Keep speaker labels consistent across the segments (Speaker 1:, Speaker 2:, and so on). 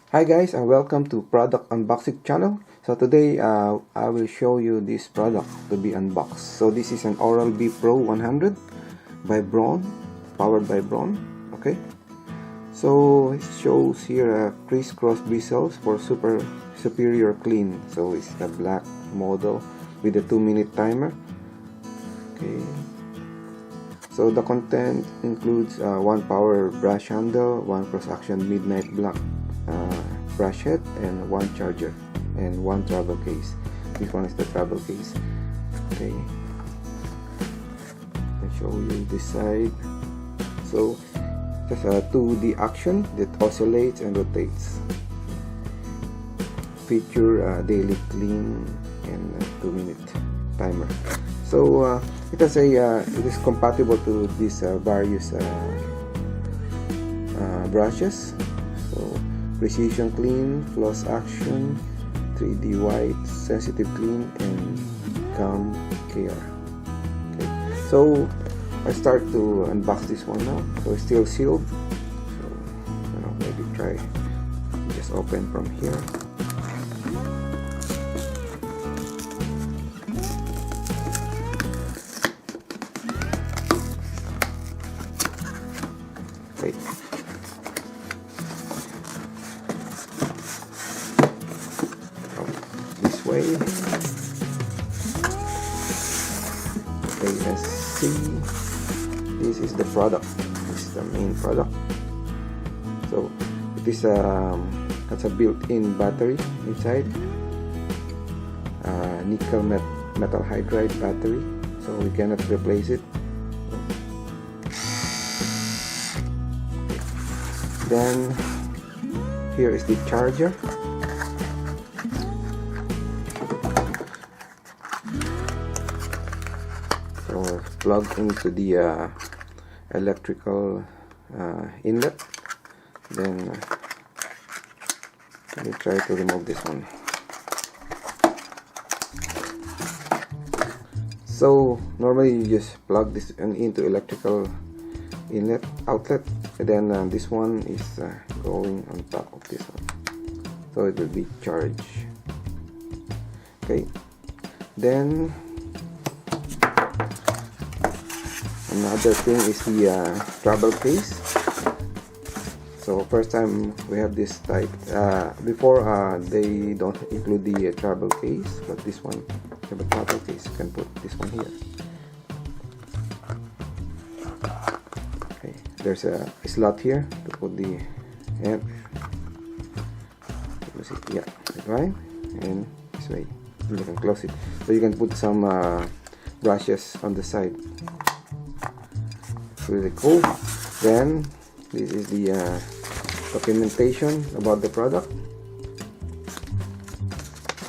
Speaker 1: Hi guys, and welcome to product unboxing channel. So today I will show you this product to be unboxed. So this is an Oral-B Pro 100 by Braun, powered by Braun. Okay, so it shows here crisscross bristles for superior clean. So it's the black model with a 2-minute timer. Okay, so the content includes one power brush handle, one cross-action midnight black brush head, and one charger and one travel case. This one is the travel case. Okay, I'll show you this side. So there's a 2D action that oscillates and rotates. Feature daily clean and 2-minute timer. So it has it is compatible to these various brushes. So precision clean, floss action, 3D white, sensitive clean, and calm care. Okay, so I start to unbox this one now. So it's still sealed. So maybe try just open from here. Okay. This way. Okay, let's see. This is the product. This is the main product. So it is has a built-in battery inside. Nickel metal hydride battery. So we cannot replace it. Then here is the charger. So plug into the electrical inlet. Then let me try to remove this one. So normally you just plug this into electrical inlet outlet, and then this one is going on top of this one, so it will be charged. Okay, then another thing is the travel case. So first time we have this type. Before they don't include the travel case, but this one have a travel case. You can put this one here. Okay, there's a slot here to put the amp. Yeah, right, and this way you can close it. So you can put some brushes on the side. Really cool. Then this is the documentation about the product,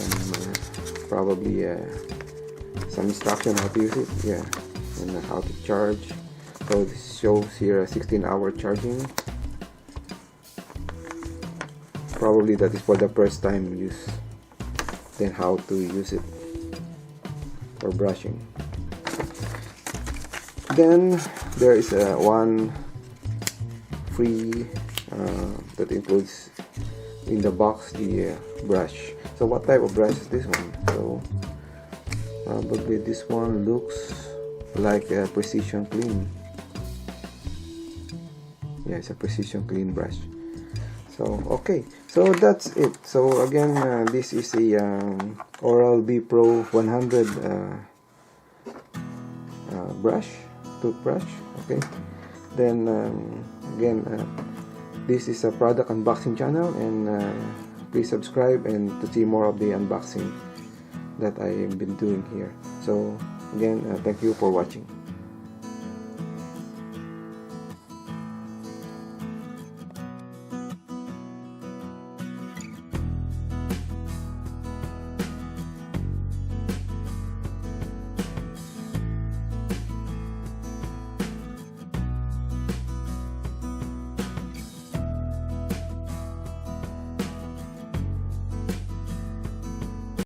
Speaker 1: and probably some instruction how to use it, yeah, and how to charge. So this shows here a 16-hour charging. Probably that is for the first time use. Then how to use it for brushing. Then there is one free that includes in the box the brush. So what type of brush is this one? So probably this one looks like a precision clean. Yeah, it's a precision clean brush. So okay, so that's it. So again, this is a Oral-B Pro 100 toothbrush. Okay, then again, this is a product unboxing channel, and please subscribe and to see more of the unboxing that I have been doing here. So again, thank you for watching.